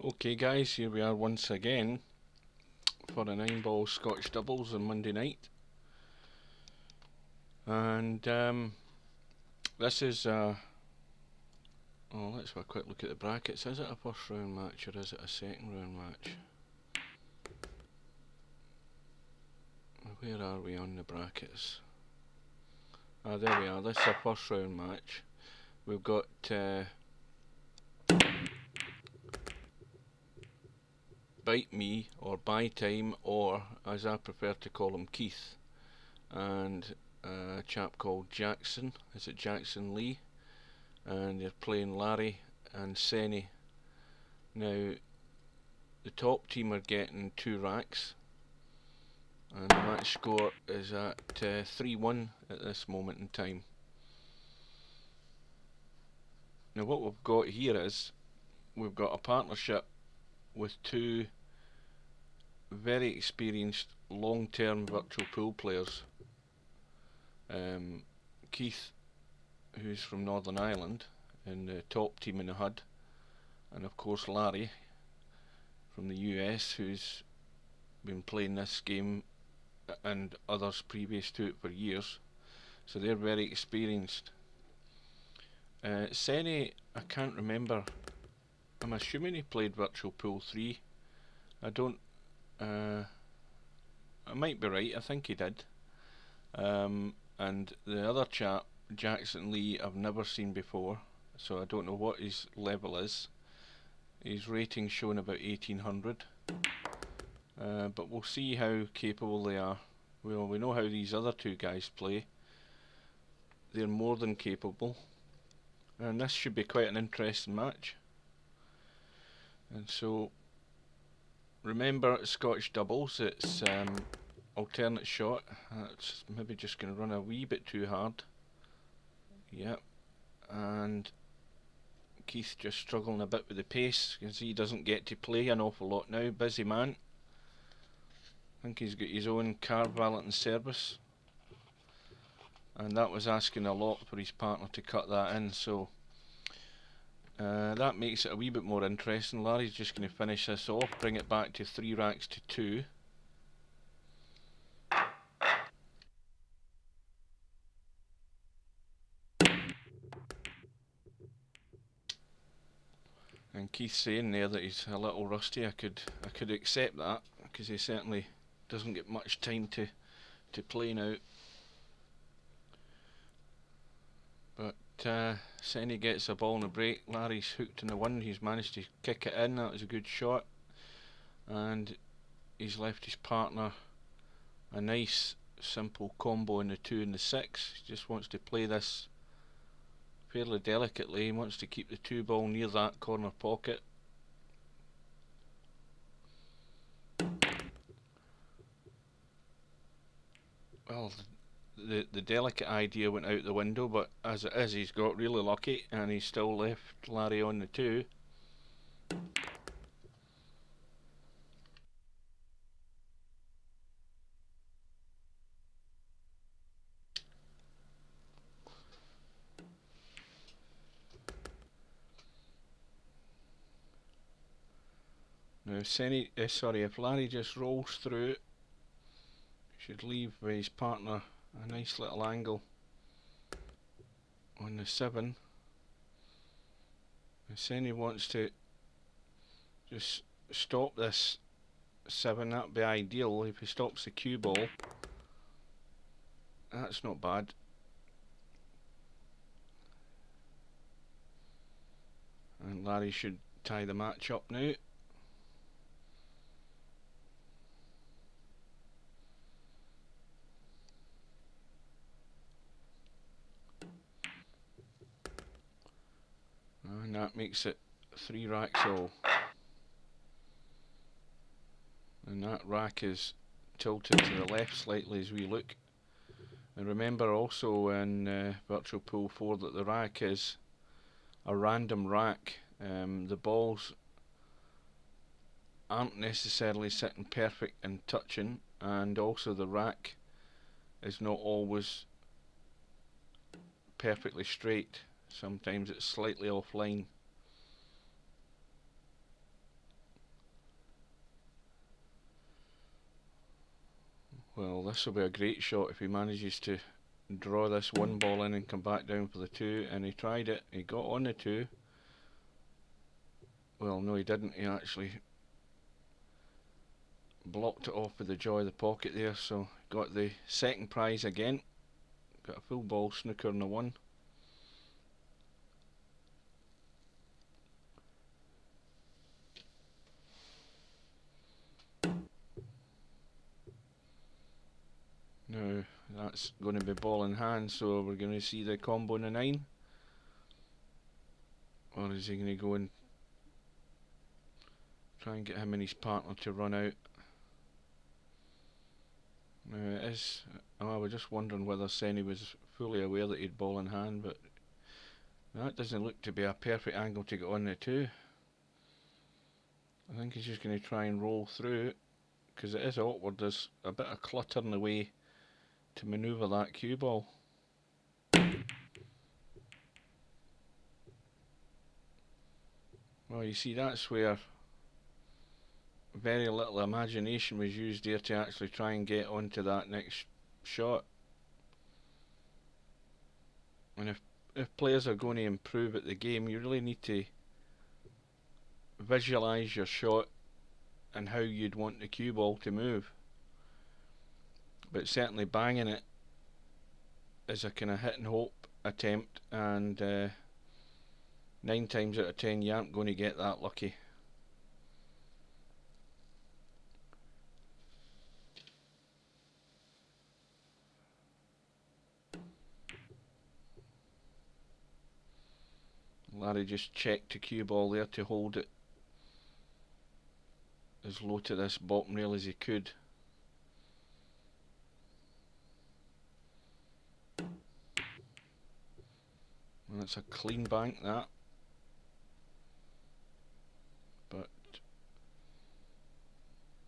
Okay guys, here we are once again for a 9-ball Scotch doubles on Monday night, and this is let's have a quick look at the brackets. Is it a first round match or is it a second round match? Where are we on the brackets? There we are. This is a first round match. We've got BIITME or BIITME, or as I prefer to call him, Keith, and a chap called Jackson. Is it Jackson Lee? And they're playing Larry and Senny. Now the top team are getting 2 racks, and the match score is at 3-1 at this moment in time. Now what we've got here is we've got a partnership with 2 very experienced long-term virtual pool players. Keith, who's from Northern Ireland, in the top team in the HUD, and of course Larry from the US, who's been playing this game and others previous to it for years, so they're very experienced. Senny, I can't remember, I'm assuming he played Virtual Pool 3. I don't, I might be right, I think he did. And the other chap, Jackson Lee, I've never seen before, so I don't know what his level is. His rating's showing about 1800, but we'll see how capable they are. Well, we know how these other 2 guys play. They're more than capable, and this should be quite an interesting match. And so remember, Scotch doubles, it's alternate shot. It's maybe just going to run a wee bit too hard. Yep. And Keith just struggling a bit with the pace because he doesn't get to play an awful lot now. Busy man. I think he's got his own car valet and service, and that was asking a lot for his partner to cut that in, so that makes it a wee bit more interesting. Larry's just going to finish this off, bring it back to 3 racks to 2. And Keith's saying there that he's a little rusty. I could accept that, because he certainly doesn't get much time to play now. But Senny gets a ball in the break. Larry's hooked in the 1. He's managed to kick it in. That was a good shot, and he's left his partner a nice simple combo in the 2 and the 6. He just wants to play this fairly delicately. He wants to keep the 2 ball near that corner pocket. Well, the delicate idea went out the window, but as it is, he's got really lucky, and he's still left Larry on the 2. Now Senny, if Larry just rolls through, he should leave his partner a nice little angle on the 7. And Senny wants to just stop this 7. That'd be ideal if he stops the cue ball. That's not bad. And Larry should tie the match up now. And that makes it 3 racks all. And that rack is tilted to the left slightly as we look. And remember also in Virtual Pool 4 that the rack is a random rack. The balls aren't necessarily sitting perfect and touching, and also the rack is not always perfectly straight. Sometimes it's slightly offline. Well, this will be a great shot if he manages to draw this one ball in and come back down for the two, and he tried it, he got on the two. Well, no, he didn't, he actually blocked it off with the jaw of the pocket there, so got the second prize again. Got a full ball snooker in the one. Now that's going to be ball in hand, so we're going to see the combo in the 9. Or is he going to go and try and get him and his partner to run out? Now it is, I was just wondering whether Senny was fully aware that he'd ball in hand, but that doesn't look to be a perfect angle to get on the 2. I think he's just going to try and roll through, because it is awkward. There's a bit of clutter in the way to manoeuvre that cue ball. Well, you see, that's where very little imagination was used there to actually try and get onto that next shot. And if players are going to improve at the game, you really need to visualise your shot and how you'd want the cue ball to move. But certainly banging it is a kind of hit and hope attempt, and 9 times out of 10 you aren't going to get that lucky. Larry just checked the cue ball there to hold it as low to this bottom rail as he could. And it's a clean bank, that. But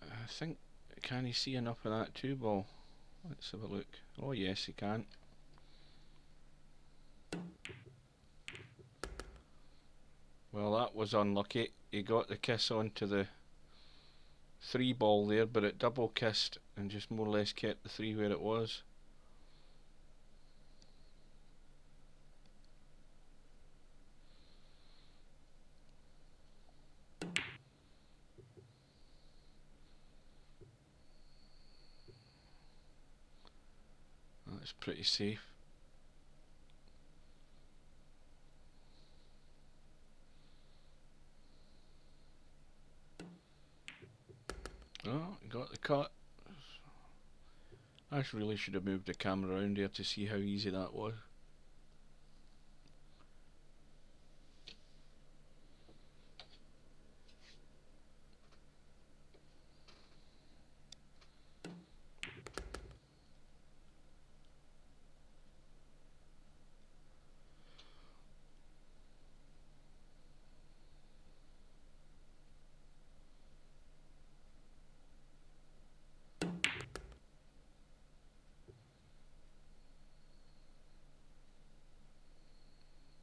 I think, can he see enough of that 2 ball? Let's have a look. Oh yes, he can. Well, that was unlucky. He got the kiss onto the 3 ball there, but it double kissed and just more or less kept the 3 where it was. That's pretty safe. Oh, got the cut. I really should have moved the camera around here to see how easy that was.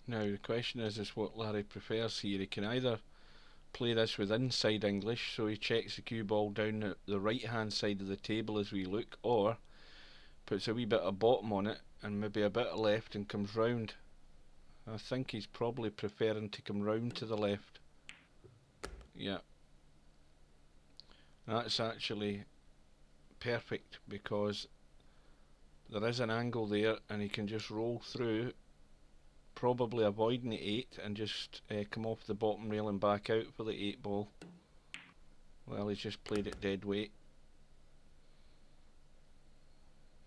Now the question is what Larry prefers here. He can either play this with inside English, so he checks the cue ball down the right hand side of the table as we look, or puts a wee bit of bottom on it and maybe a bit of left and comes round. I think he's probably preferring to come round to the left. Yeah. That's actually perfect, because there is an angle there and he can just roll through, probably avoiding the 8 and just come off the bottom rail and back out for the 8 ball. Well, he's just played it dead weight.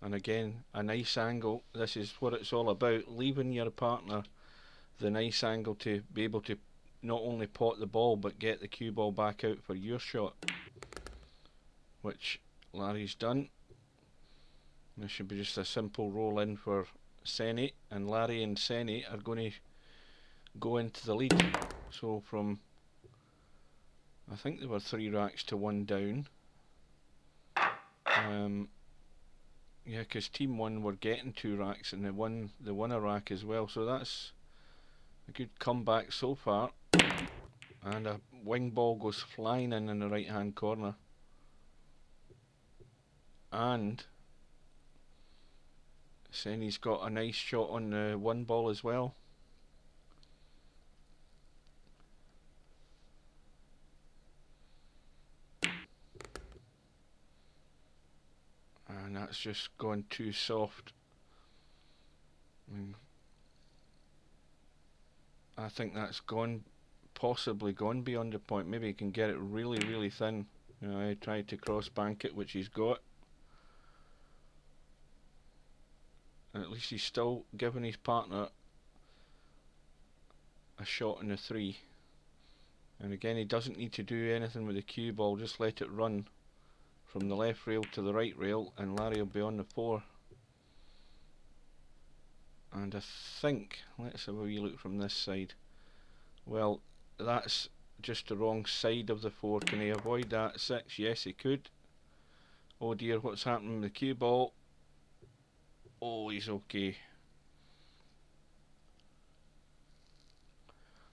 And again, a nice angle. This is what it's all about, leaving your partner the nice angle to be able to not only pot the ball but get the cue ball back out for your shot, which Larry's done. This should be just a simple roll in for Senny, and Larry and Senny are going to go into the lead. So from, I think there were 3 racks to 1 down. Yeah, because team 1 were getting 2 racks and they won a rack as well, so that's a good comeback so far. And a wing ball goes flying in the right hand corner, and Senny's got a nice shot on the one ball as well. And that's just gone too soft. I think that's possibly gone beyond the point. Maybe he can get it really, really thin. You know, I tried to cross bank it, which he's got. And at least he's still giving his partner a shot in the 3. And again, he doesn't need to do anything with the cue ball, just let it run from the left rail to the right rail, and Larry will be on the 4. And I think, let's have a wee look from this side. Well, that's just the wrong side of the 4. Can he avoid that 6? Yes, he could. Oh dear, what's happening with the cue ball? Oh, he's okay.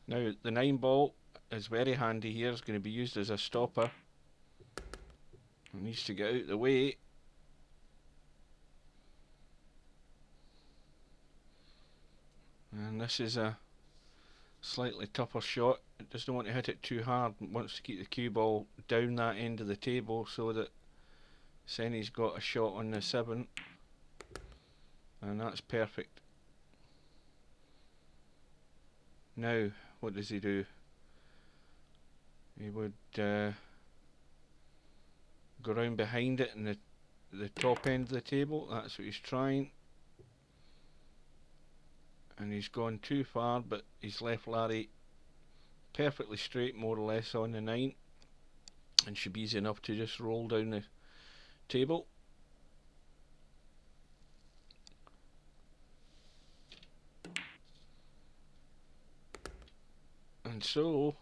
Now, the 9 ball is very handy here. It's going to be used as a stopper. It needs to get out of the way. And this is a slightly tougher shot. It doesn't want to hit it too hard. It wants to keep the cue ball down that end of the table so that Senny's got a shot on the 7. And that's perfect. Now, what does he do? He would go round behind it in the top end of the table. That's what he's trying. And he's gone too far, but he's left Larry perfectly straight, more or less, on the 9. And should be easy enough to just roll down the table. And so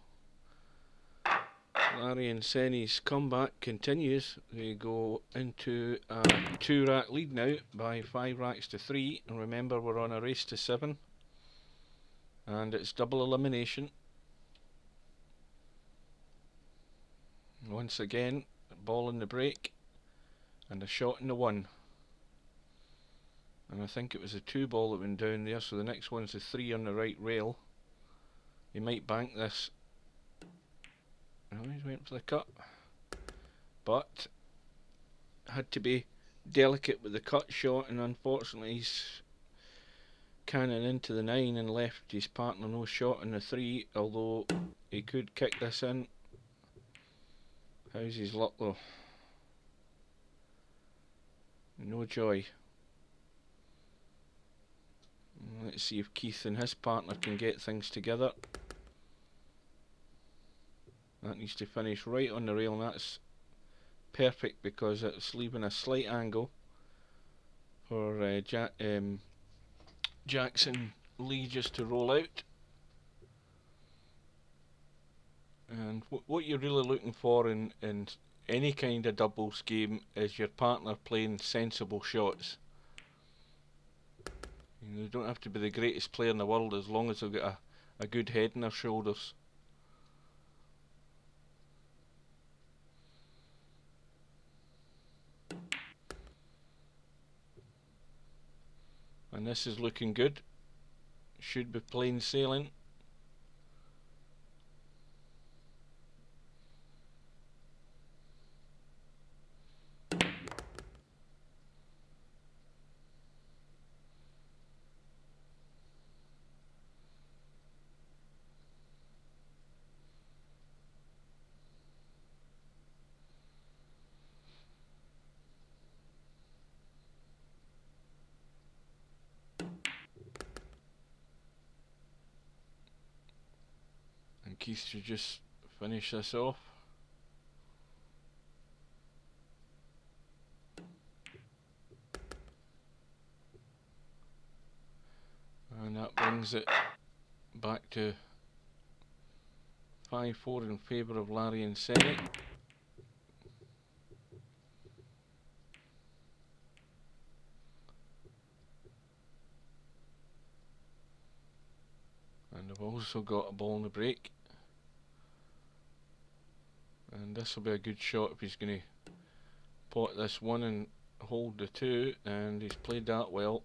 Larry and Senny's comeback continues. They go into a 2-rack lead now by 5 racks to 3. And remember, we're on a race to 7. And it's double elimination. Once again, a ball in the break and a shot in the 1. And I think it was a 2 ball that went down there, so the next one's a 3 on the right rail. He might bank this. Oh, he's went for the cut. But had to be delicate with the cut shot, and unfortunately he's cannon into the 9 and left his partner no shot in the 3, although he could kick this in. How's his luck though? No joy. Let's see if Keith and his partner can get things together. That needs to finish right on the rail, and that's perfect because it's leaving a slight angle for Jackson Lee just to roll out. And what you're really looking for in any kind of doubles game is your partner playing sensible shots. You know, they don't have to be the greatest player in the world as long as they've got a good head on their shoulders. And this is looking good. Should be plain sailing. Keith should just finish this off. And that brings it back to 5-4 in favour of Larry and Senny. And they've also got a ball in the break. And this will be a good shot if he's going to pot this 1 and hold the 2, and he's played that well.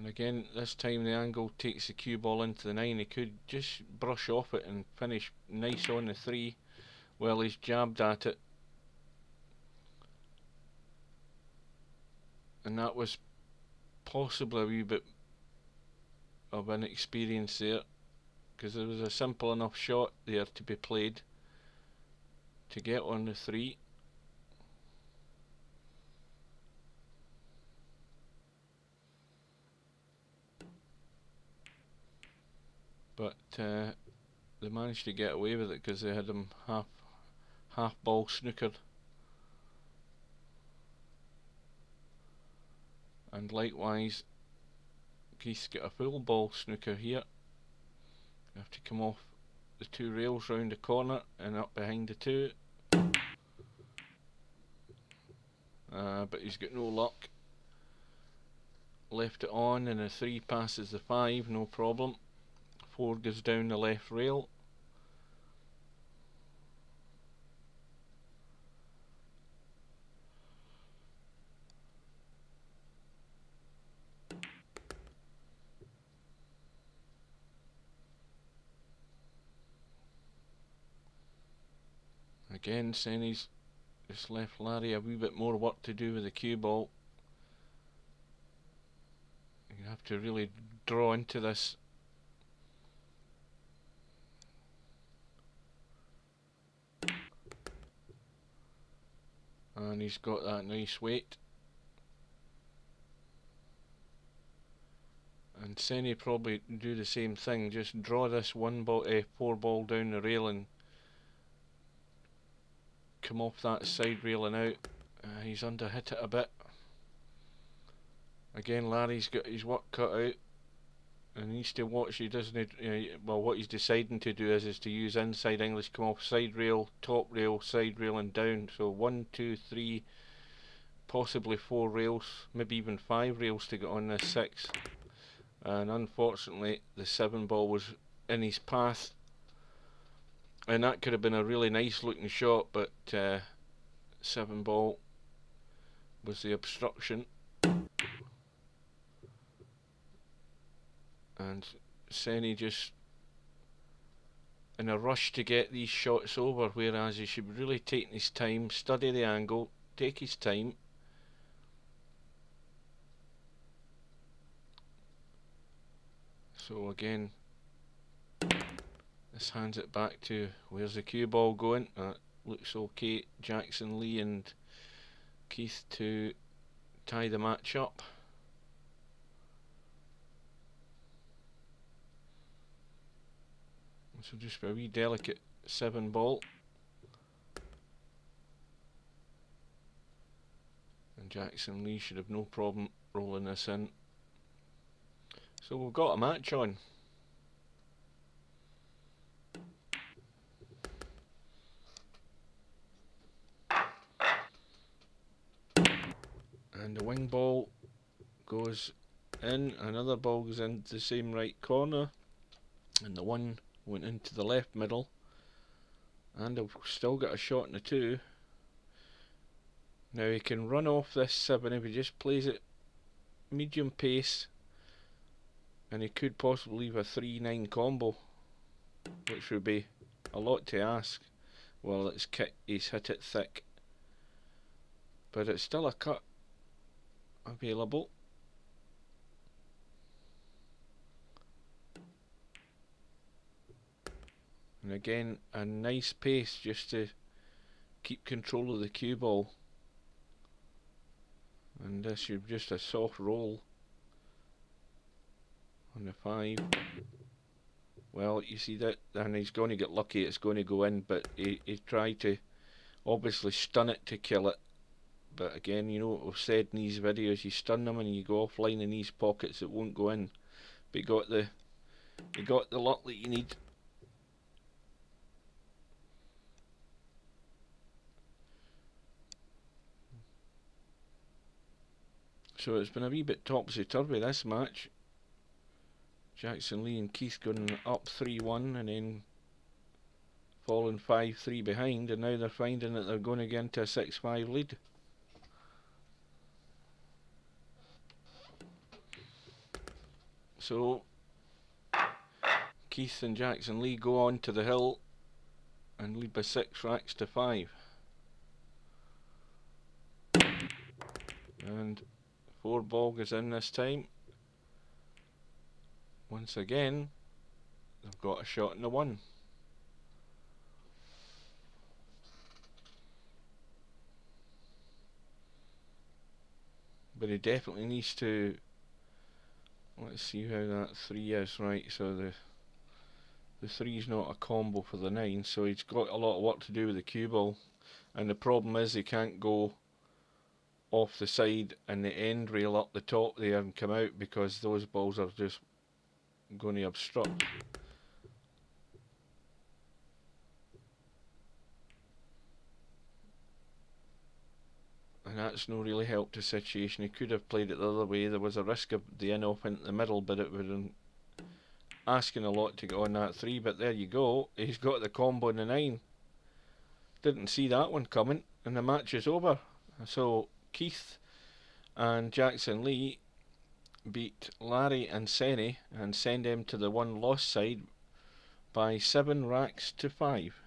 And again, this time the angle takes the cue ball into the 9. He could just brush off it and finish nice on the 3. Well, he's jabbed at it. And that was possibly a wee bit of inexperience there, because there was a simple enough shot there to be played to get on the 3. But they managed to get away with it because they had him half ball snookered. And likewise, Keith's got a full ball snooker here. You have to come off the 2 rails round the corner and up behind the 2. But he's got no luck. Left it on and the 3 passes the 5, no problem. 4 goes down the left rail. Again, Senny's just left Larry a wee bit more work to do with the cue ball. You have to really draw into this. And he's got that nice weight. And Senny probably do the same thing, just draw this 4 ball down the rail and come off that side rail and out. He's under hit it a bit. Again, Larry's got his work cut out and needs to watch. He doesn't. Well, what he's deciding to do is to use inside English, come off side rail, top rail, side rail, and down. So 1, 2, 3, possibly 4 rails, maybe even 5 rails to get on this 6. And unfortunately, the 7 ball was in his path. And that could have been a really nice looking shot, but 7 ball was the obstruction. And Senny just in a rush to get these shots over, whereas he should really take his time, study the angle, take his time. So again, this hands it back to where's the cue ball going. Looks okay. Jackson Lee and Keith to tie the match up. So just a wee delicate 7 ball. And Jackson Lee should have no problem rolling this in. So we've got a match on. And the wing ball goes in, another ball goes into the same right corner, and the 1 went into the left middle, and I've still got a shot in the 2. Now he can run off this 7 if he just plays it medium pace, and he could possibly leave a 3-9 combo, which would be a lot to ask. Well, he's hit it thick, but it's still a cut available. And again, a nice pace just to keep control of the cue ball. And this is just a soft roll on the 5. Well, you see that, and he's going to get lucky, it's going to go in, but he tried to obviously stun it to kill it. But again, you know what we've said in these videos, you stun them and you go offline in these pockets, it won't go in. But you got the luck that you need. So it's been a wee bit topsy-turvy this match. Jackson Lee and Keith going up 3-1 and then falling 5-3 behind, and now they're finding that they're going to get into a 6-5 lead. So Keith and Jackson Lee go on to the hill and lead by 6 racks to 5. And 4 ball goes in this time. Once again, they've got a shot in the 1. But he definitely needs to, let's see how that 3 is, right, so the 3 is not a combo for the 9, so he's got a lot of work to do with the cue ball, and the problem is he can't go off the side and the end rail up the top there and come out, because those balls are just going to obstruct. And that's no really helped the situation. He could have played it the other way. There was a risk of the in off into the middle, but it would have been asking a lot to get on that 3. But there you go, he's got the combo in the 9. Didn't see that one coming, and the match is over. So Keith and Jackson Lee beat Larry and Senny and send him to the 1 loss side by 7 racks to 5.